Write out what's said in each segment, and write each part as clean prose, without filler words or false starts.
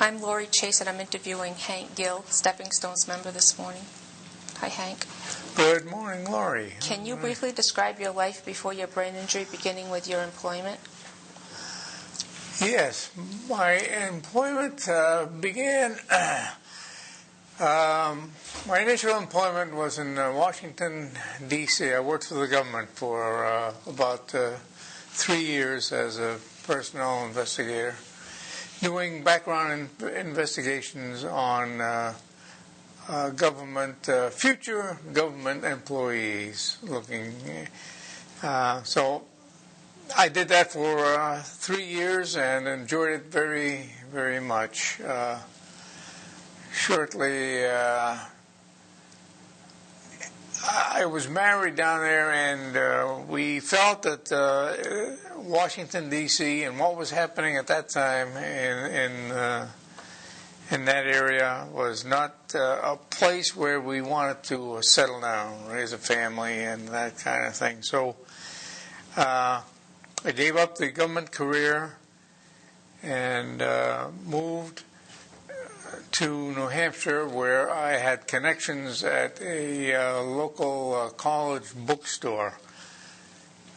I'm Lori Chase, and I'm interviewing Hank Gill, SteppingStones member this morning. Hi, Hank. Good morning, Lori. Can you briefly describe your life before your brain injury, beginning with your employment? Yes, my employment began. My initial employment was in Washington, D.C. I worked for the government for about 3 years as a personnel investigator, doing background investigations on future government employees. So I did that for 3 years and enjoyed it very, very much. Shortly, I was married down there, and we felt that Washington, D.C., and what was happening at that time in that area was not a place where we wanted to settle down, raise a family, and that kind of thing. So I gave up the government career and moved to New Hampshire, where I had connections at a local college bookstore.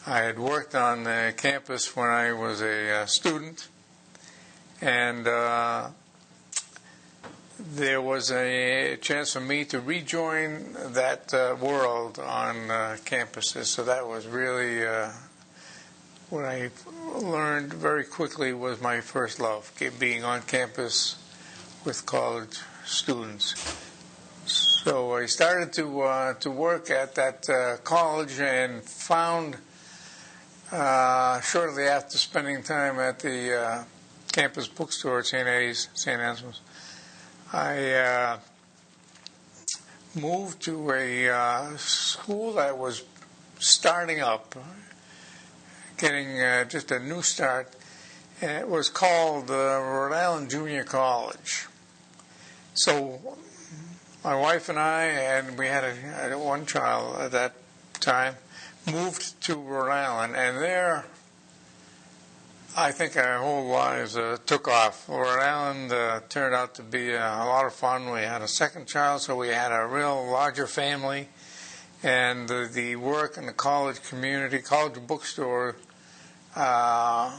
I had worked on the campus when I was a student, and there was a chance for me to rejoin that world on campuses. So that was really what I learned very quickly was my first love, being on campus with college students. So I started to work at that college, and found shortly after spending time at the campus bookstore at St. Anselm's, I moved to a school that was starting up, getting just a new start. And it was called Rhode Island Junior College. So my wife and I, and we had one child at that time, moved to Rhode Island, and there I think our whole lives took off. Rhode Island turned out to be a lot of fun. We had a second child, so we had a real larger family, and the work in the college community, college bookstore, got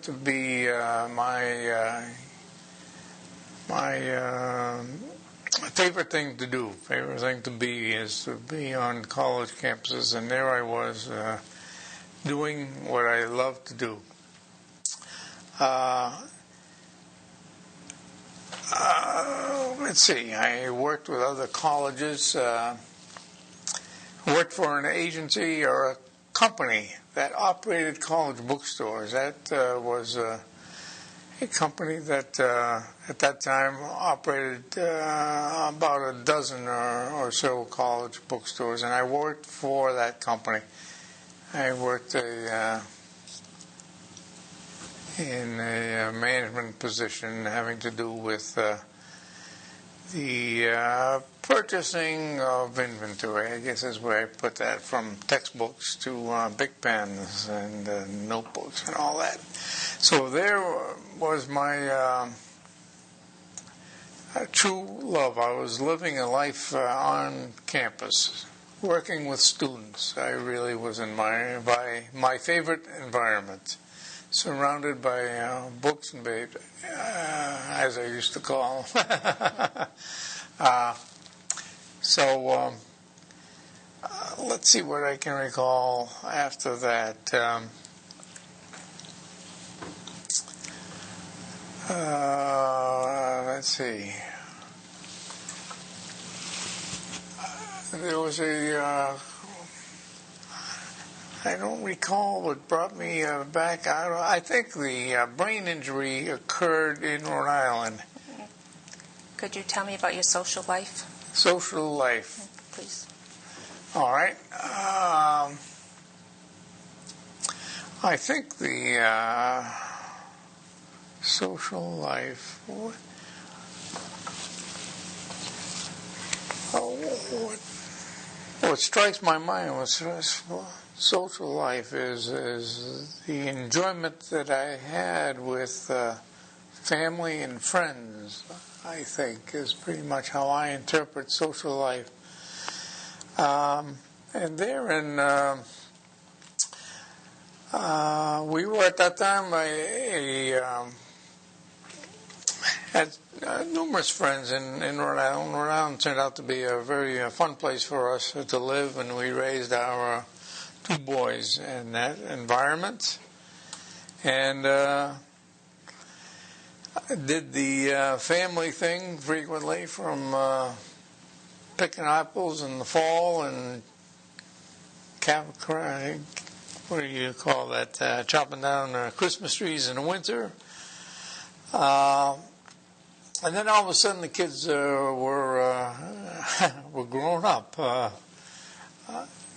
to be my favorite thing to do. Favorite thing to be is to be on college campuses, and there I was doing what I love to do. Let's see. I worked with other colleges. Worked for an agency or a company that operated college bookstores. That was a company that at that time operated about a dozen or so college bookstores, and I worked for that company. I worked in a management position having to do with the purchasing of inventory, I guess is where I put that, from textbooks to big pens and notebooks and all that. So there was my true love. I was living a life on campus, working with students. I really was in my favorite environment, surrounded by books and babes, as I used to call them. So let's see what I can recall after that. Let's see. There was I don't recall what brought me back. I think the brain injury occurred in Rhode Island. Could you tell me about your social life? Social life. Please. All right. I think the social life. What strikes my mind was social life is the enjoyment that I had with family and friends, I think, is pretty much how I interpret social life. And therein, we were at that time had numerous friends in Rhode Island. Rhode Island turned out to be a very fun place for us to live, and we raised our two boys in that environment. And did the family thing frequently, from picking apples in the fall and what do you call that? Chopping down Christmas trees in the winter. And then all of a sudden the kids were grown up.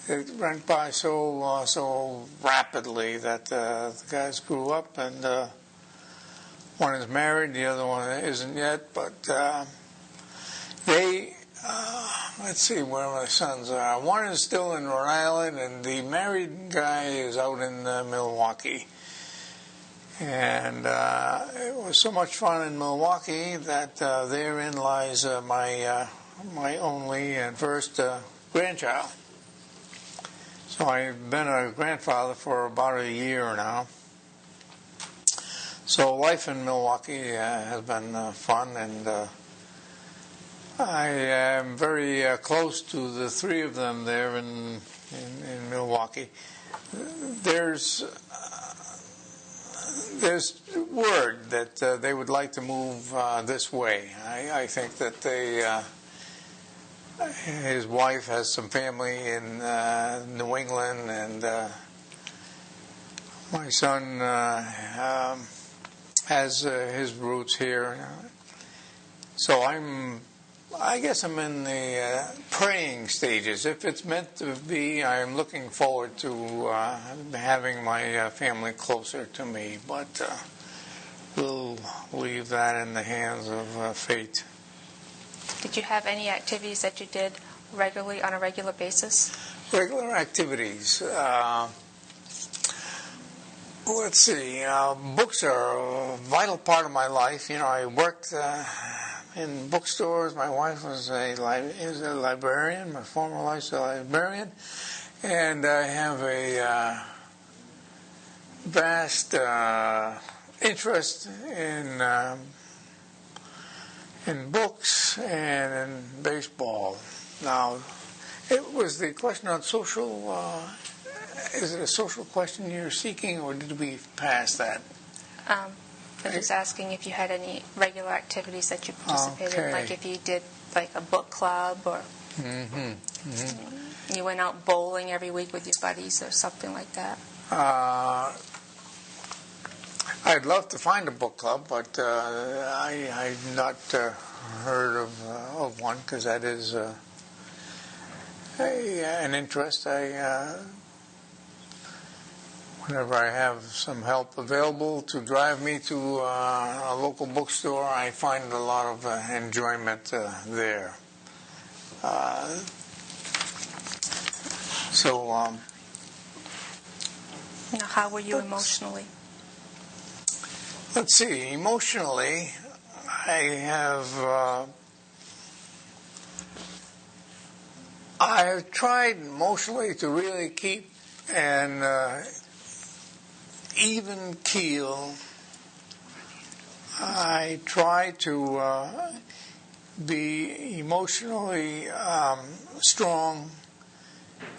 It went by so rapidly that the guys grew up, and one is married, the other one isn't yet. But they, let's see where my sons are. One is still in Rhode Island, and the married guy is out in Milwaukee. And it was so much fun in Milwaukee that therein lies my only and first grandchild. So I've been a grandfather for about a year now. So life in Milwaukee has been fun, and I am very close to the three of them there in Milwaukee. There's word that they would like to move this way. I think that his wife has some family in New England, and my son has his roots here. So I guess I'm in the praying stages. If it's meant to be, I'm looking forward to having my family closer to me, but we'll leave that in the hands of fate. Did you have any activities that you did regularly, on a regular basis? Regular activities. Let's see. Books are a vital part of my life. You know, I worked in bookstores. My wife is a librarian, my former wife's a librarian, and I have a vast interest in books and in baseball. Now, it was the question on social. Is it a social question you're seeking, or did we pass that? I'm just asking if you had any regular activities that you participated in, like if you did like a book club, or you went out bowling every week with your buddies or something like that. I'd love to find a book club, but I've not heard of one, because that is an interest. Whenever I have some help available to drive me to a local bookstore, I find a lot of enjoyment there. Now, how were you emotionally? Let's see. Emotionally, I have tried emotionally to really keep an even keel. I try to be emotionally strong,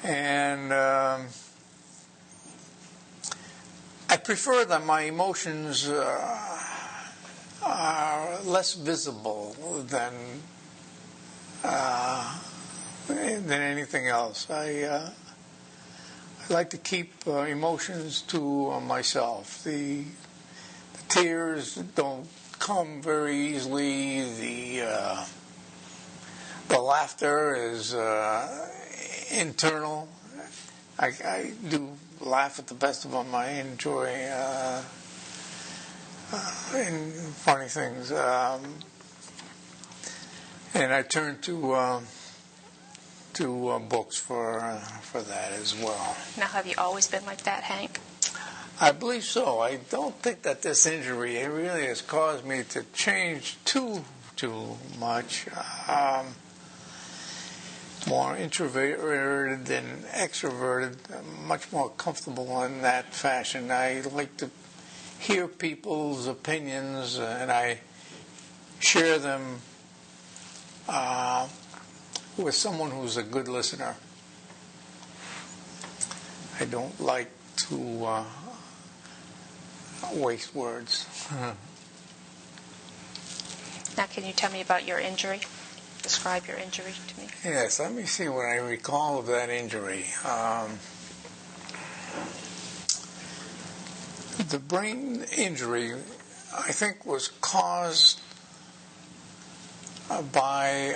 and I prefer that my emotions are less visible than anything else. I like to keep emotions to myself. The tears don't come very easily. The laughter is internal. I do laugh at the best of them. I enjoy funny things, and I turn to books for that as well. Now, have you always been like that, Hank? I believe so. I don't think that this injury really has caused me to change too much. More introverted than extroverted, much more comfortable in that fashion. I like to hear people's opinions, and I share them with someone who's a good listener. I don't like to waste words. Now, can you tell me about your injury? Describe your injury to me. Yes, let me see what I recall of that injury. The brain injury, I think, was caused by,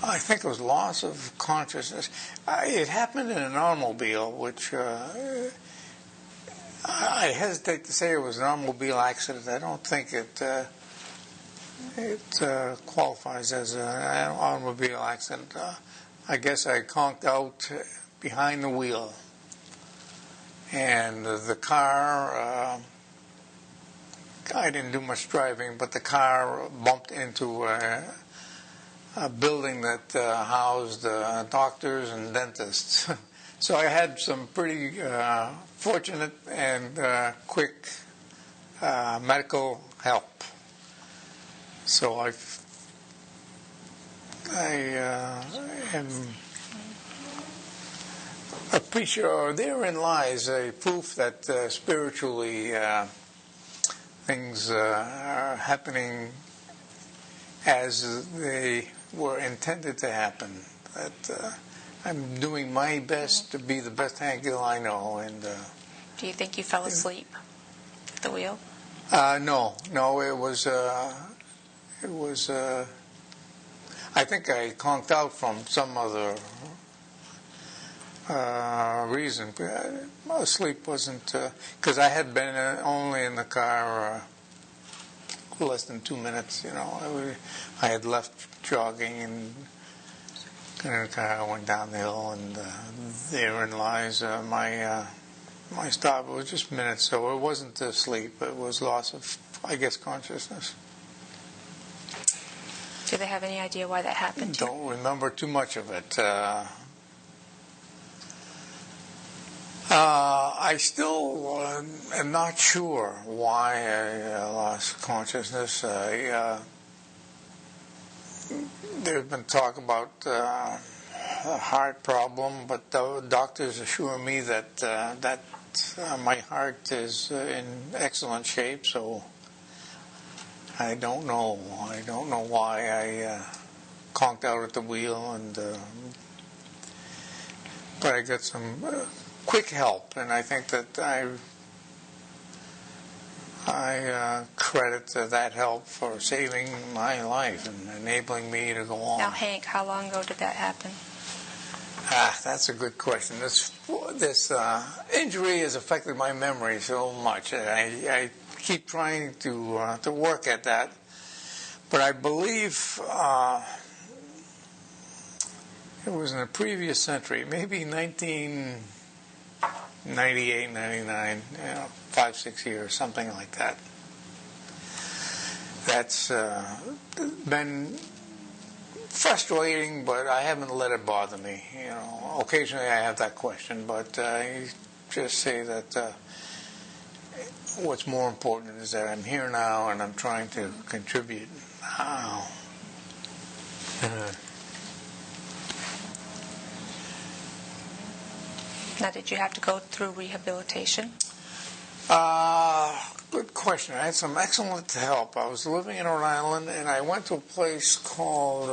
I think it was loss of consciousness. It happened in an automobile, which I hesitate to say it was an automobile accident. I don't think it qualifies as an automobile accident. I guess I conked out behind the wheel, and the car, I didn't do much driving, but the car bumped into a building that housed doctors and dentists. So I had some pretty fortunate and quick medical help. So I am appreciative. Therein lies a proof that spiritually things are happening as they were intended to happen. That I'm doing my best to be the best handler I know. And do you think you fell asleep at the wheel? No. It was. I think I conked out from some other reason. Sleep wasn't because I had been only in the car less than 2 minutes. I had left jogging and in the car went down the hill, and therein lies my stop. It was just minutes, so it wasn't sleep. It was loss of, I guess, consciousness. Do they have any idea why that happened? Don't remember too much of it. I still am not sure why I lost consciousness. There's been talk about a heart problem, but the doctors assure me that my heart is in excellent shape, so I don't know. I don't know why I conked out at the wheel, but I got some quick help, and I think that I credit that help for saving my life and enabling me to go on. Now, Hank, how long ago did that happen? That's a good question. This injury has affected my memory so much, and I keep trying to work at that. But I believe it was in the previous century, maybe 1998, 99, 5-6 years, something like that. That's been frustrating, but I haven't let it bother me. Occasionally I have that question, but I just say that what's more important is that I'm here now and I'm trying to contribute now. Now, did you have to go through rehabilitation? Good question. I had some excellent help. I was living in Rhode Island, and I went to a place called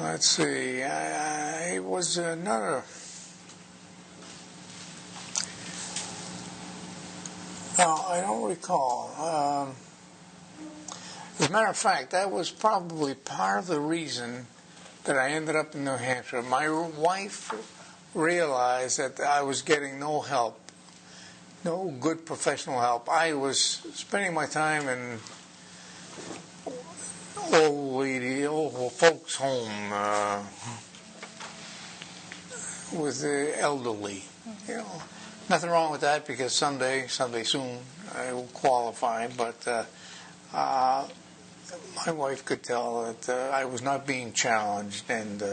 let's see. It was another. No, I don't recall. As a matter of fact, that was probably part of the reason that I ended up in New Hampshire. My wife realized that I was getting no help, no good professional help. I was spending my time in old folks home with the elderly. You know, nothing wrong with that because someday soon, I will qualify. But my wife could tell that I was not being challenged, and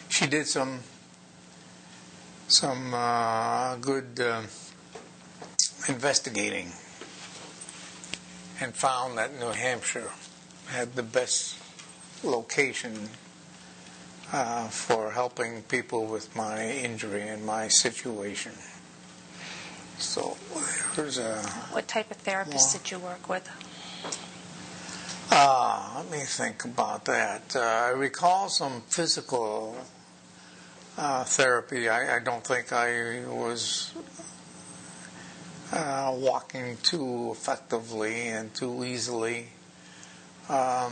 she did some good investigating and found that New Hampshire had the best location for helping people with my injury and my situation. So there's a... What type of therapist did you work with? Let me think about that. I recall some physical therapy. I don't think I was walking too effectively and too easily. But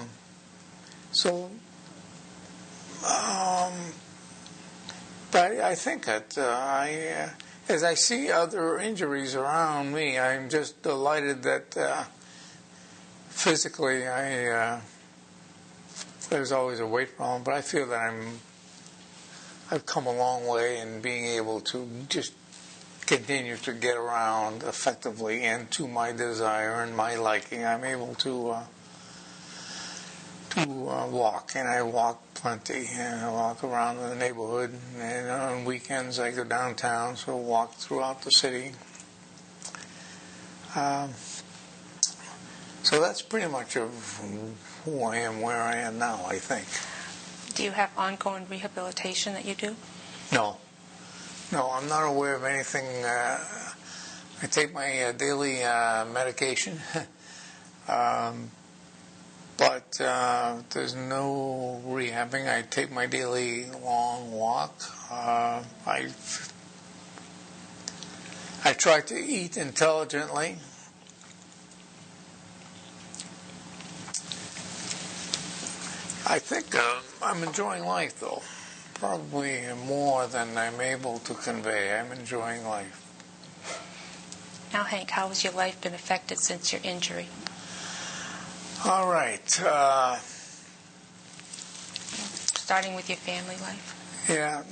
I think that as I see other injuries around me, I'm just delighted that physically there's always a weight problem, but I feel that I've come a long way in being able to just continue to get around effectively and to my desire and my liking. I'm able to walk, and I walk plenty, and I walk around the neighborhood, and on weekends I go downtown, so I walk throughout the city. So that's pretty much of who I am, where I am now, I think. Do you have ongoing rehabilitation that you do? No, I'm not aware of anything. I take my daily medication, but there's no rehabbing. I take my daily long walk. I try to eat intelligently. I think I'm enjoying life, though. Probably more than I'm able to convey. I'm enjoying life. Now, Hank, how has your life been affected since your injury? All right. Starting with your family life. Yeah.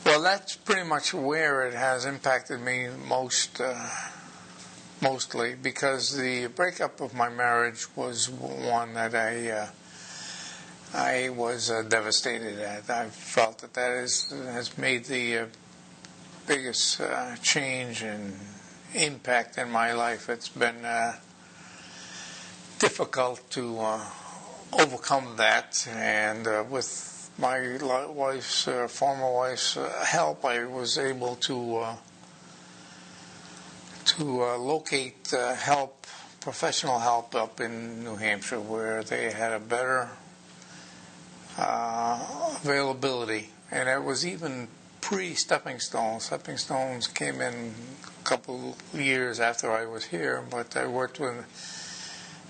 Well, that's pretty much where it has impacted me mostly, because the breakup of my marriage was one that I was devastated at. I felt that has made the biggest change and impact in my life. It's been difficult to overcome that, and with my former wife's help, I was able to locate professional help up in New Hampshire, where they had a better availability, and it was even pre-SteppingStones. SteppingStones came in a couple years after I was here, but I worked with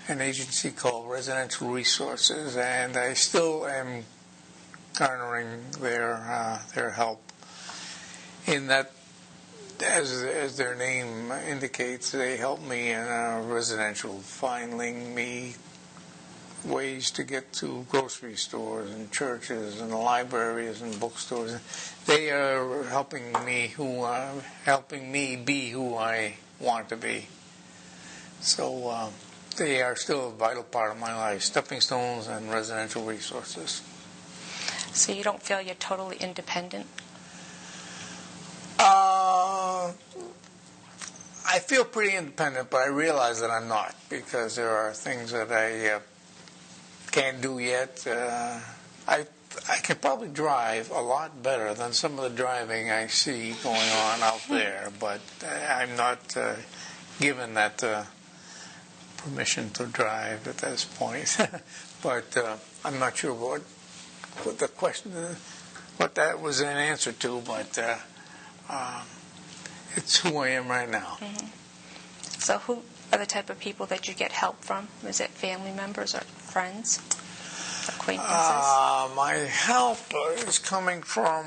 an agency called Residential Resources, and I still am garnering their help. In that, as their name indicates, they help me in residential, finding me ways to get to grocery stores and churches and libraries and bookstores. They are helping me be who I want to be. So they are still a vital part of my life. SteppingStones and Residential Resources. So you don't feel you're totally independent? I feel pretty independent, but I realize that I'm not, because there are things that I can't do yet. I can probably drive a lot better than some of the driving I see going on out there, but I'm not given that permission to drive at this point. But I'm not sure what the question, what that was an answer to, but it's who I am right now. Mm-hmm. So who are the type of people that you get help from? Is it family members or friends, acquaintances? My help is coming from,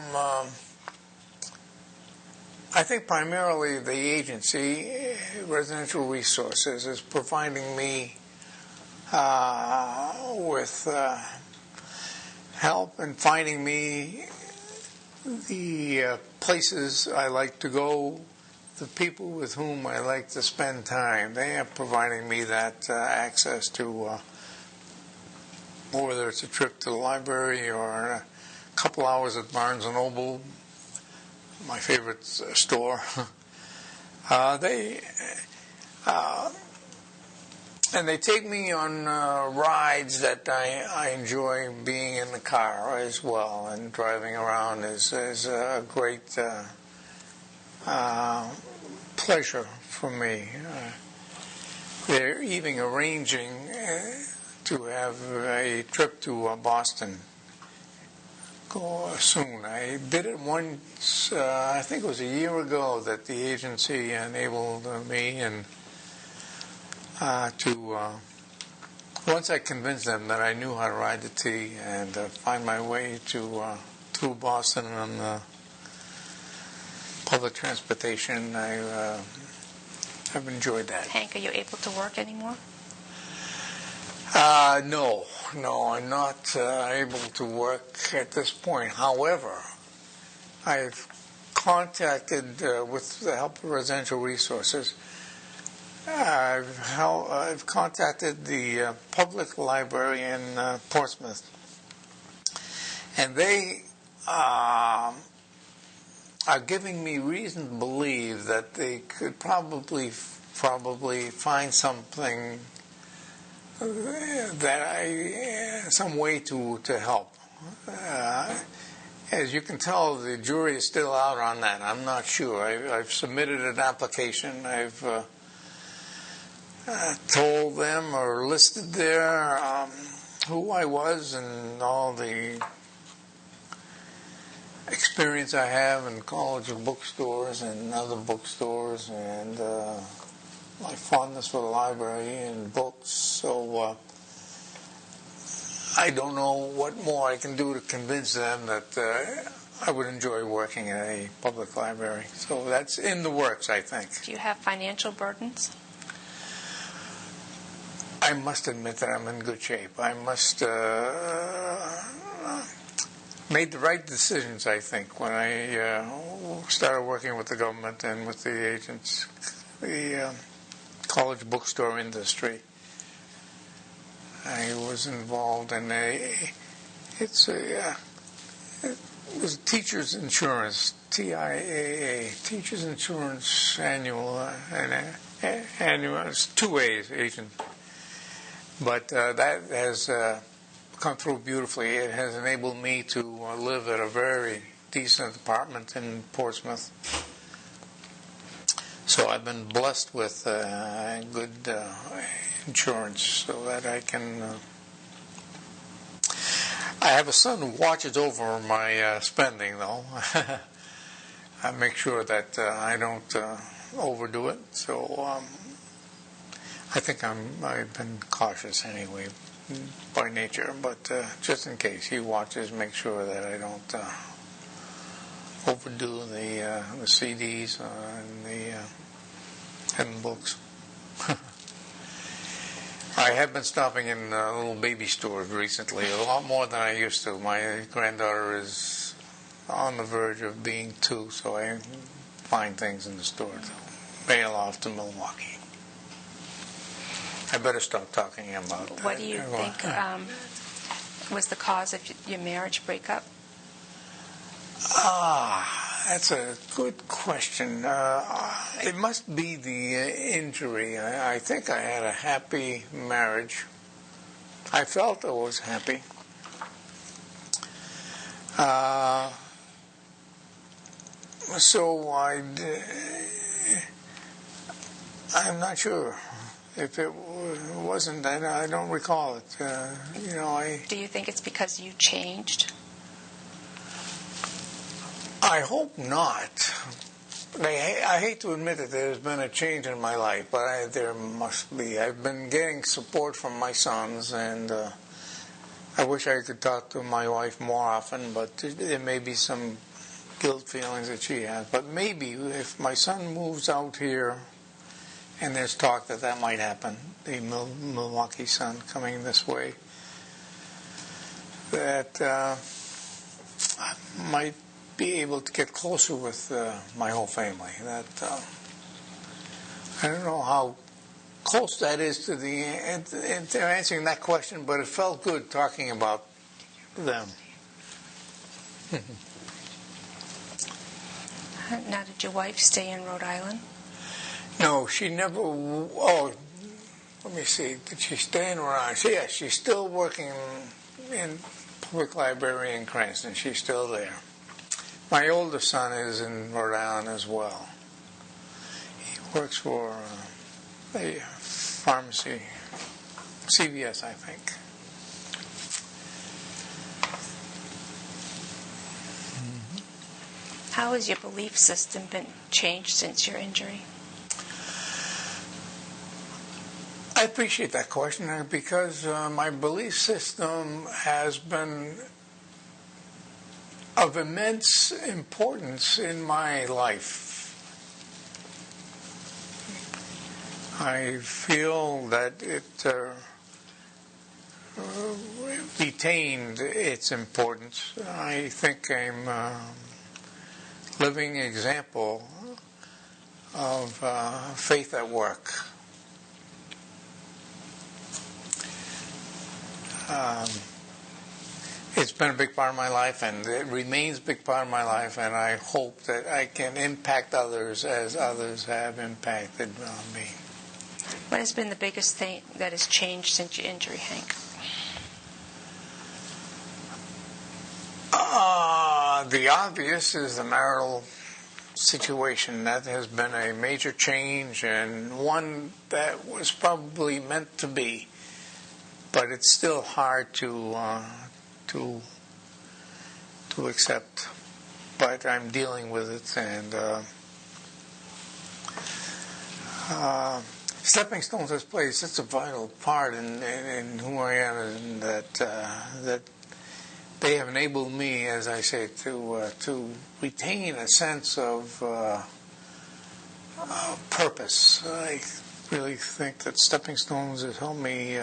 I think primarily the agency, Residential Resources, is providing me with help in finding me the places I like to go, the people with whom I like to spend time. They are providing me that access to, whether it's a trip to the library or a couple hours at Barnes & Noble, my favorite store. And they take me on rides that I enjoy. Being in the car as well, and driving around is a great pleasure for me. They're even arranging to have a trip to Boston go soon. I did it once, I think it was a year ago, that the agency enabled me and once I convinced them that I knew how to ride the T and find my way through Boston on public transportation, I've enjoyed that. Hank, are you able to work anymore? No, I'm not able to work at this point. However, I've contacted, with the help of Residential Resources, I've contacted the public library in Portsmouth, and they are giving me reason to believe that they could probably find something some way to help. As you can tell, the jury is still out on that. I'm not sure. I've submitted an application. I've told them or listed there who I was and all the experience I have in college bookstores and other bookstores, and my fondness for the library and books. So I don't know what more I can do to convince them that I would enjoy working at a public library. So that's in the works, I think. Do you have financial burdens? I must admit that I'm in good shape. I must made the right decisions, I think, when I started working with the government and with the agents, the college bookstore industry. I was involved in it was Teachers Insurance, TIAA, Teachers Insurance Annual, annual. It's 2 A's, agent. But that has come through beautifully. It has enabled me to live at a very decent apartment in Portsmouth. So I've been blessed with good insurance so that I can... I have a son who watches over my spending, though. I make sure that I don't overdo it. So I think I've been cautious anyway by nature, but just in case, he watches, make sure that I don't overdo the CDs and the books. I have been stopping in little baby stores recently, a lot more than I used to. My granddaughter is on the verge of being 2, so I find things in the store to mail off to Milwaukee. I better stop talking about that. What do you think was the cause of your marriage breakup? That's a good question. It must be the injury. I think I had a happy marriage. I felt I was happy. So I'm not sure. If it wasn't, I don't recall it. Do you think it's because you changed? I hope not. I hate to admit that there's been a change in my life, but there must be. I've been getting support from my sons, and I wish I could talk to my wife more often, but there may be some guilt feelings that she has. But maybe if my son moves out here and there's talk that that might happen, the Milwaukee Sun coming this way, that I might be able to get closer with my whole family. That I don't know how close that is to the answering that question, but it felt good talking about them. Now, did your wife stay in Rhode Island? No, she never. Oh, let me see. Did she stay in Rhode Island? Yes, she's still working in public library in Cranston. She's still there. My oldest son is in Rhode Island as well. He works for a pharmacy, CVS, I think. How has your belief system been changed since your injury? I appreciate that question because my belief system has been of immense importance in my life. I feel that it retained its importance. I think I'm living example of faith at work. It's been a big part of my life, and it remains a big part of my life, and I hope that I can impact others as others have impacted me. What has been the biggest thing that has changed since your injury, Hank? The obvious is the marital situation. That has been a major change, and one that was probably meant to be, but it's still hard to accept. But I'm dealing with it, and SteppingStones has played such a vital part in who I am, and that they have enabled me, as I say, to retain a sense of purpose. I really think that SteppingStones has helped me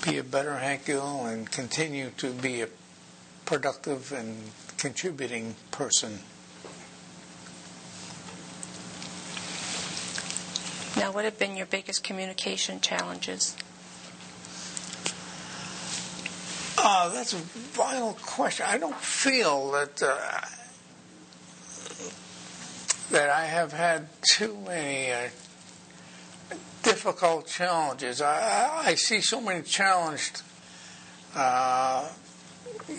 be a better Hank Gill and continue to be a productive and contributing person. Now, what have been your biggest communication challenges? That's a vital question. I don't feel that I have had too many difficult challenges. I see so many challenged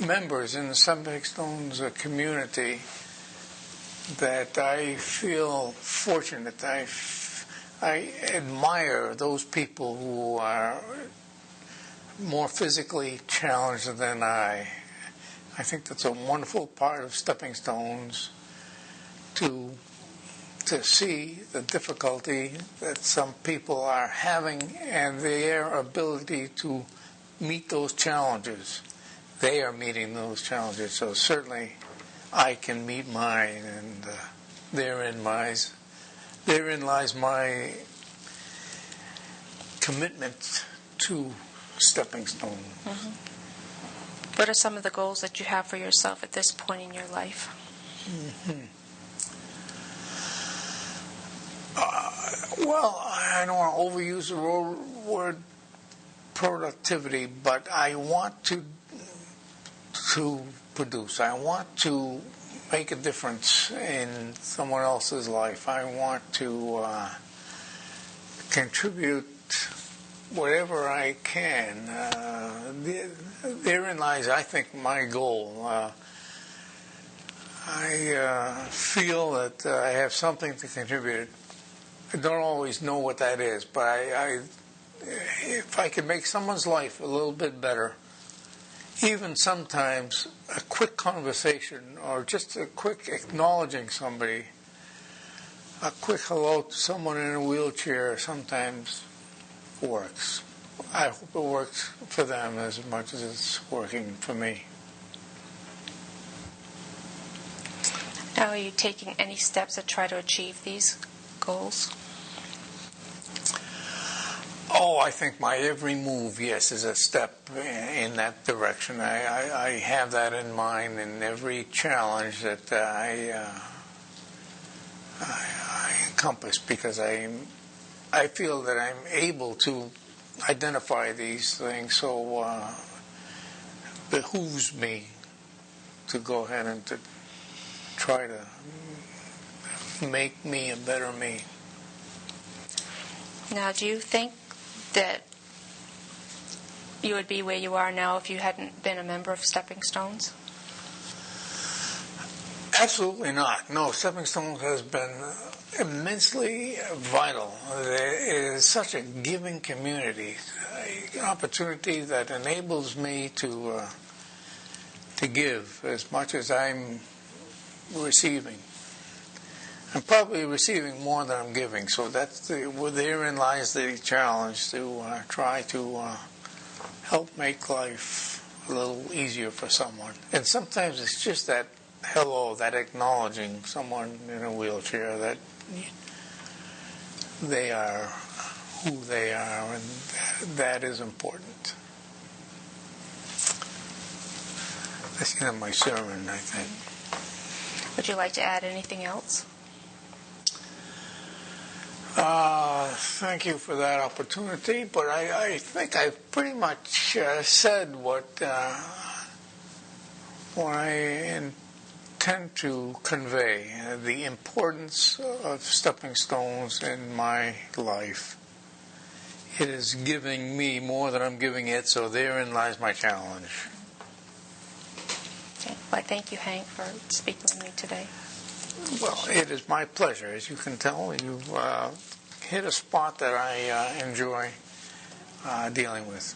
members in the SteppingStones community that I feel fortunate. I admire those people who are more physically challenged than I. I think that's a wonderful part of SteppingStones to see the difficulty that some people are having and their ability to meet those challenges. They are meeting those challenges, so certainly I can meet mine, and therein lies my commitment to SteppingStone. Mm-hmm. What are some of the goals that you have for yourself at this point in your life? Mm-hmm. Well, I don't want to overuse the word productivity, but I want to produce. I want to make a difference in someone else's life. I want to contribute whatever I can. Therein lies, I think, my goal. I feel that I have something to contribute. I don't always know what that is, but if I can make someone's life a little bit better, even sometimes a quick conversation or just a quick acknowledging somebody, a quick hello to someone in a wheelchair sometimes works. I hope it works for them as much as it's working for me. Now, are you taking any steps to try to achieve these goals? Oh, I think my every move, yes, is a step in that direction. I have that in mind in every challenge that I encompass, because I feel that I'm able to identify these things, so it behooves me to go ahead and to try to make me a better me. Now, do you think that you would be where you are now if you hadn't been a member of SteppingStones? Absolutely not. No, SteppingStones has been immensely vital. It is such a giving community, an opportunity that enables me to give as much as I'm receiving. I'm probably receiving more than I'm giving, so therein lies the challenge, to try to help make life a little easier for someone. And sometimes it's just that hello, that acknowledging someone in a wheelchair that they are who they are, and that is important. That's the end of my sermon, I think. Would you like to add anything else? Thank you for that opportunity, but I think I've pretty much said what I intend to convey, the importance of stepping stones in my life. It is giving me more than I'm giving it, so therein lies my challenge. Okay. Well, thank you, Hank, for speaking with me today. Well, it is my pleasure. As you can tell, you've hit a spot that I enjoy dealing with.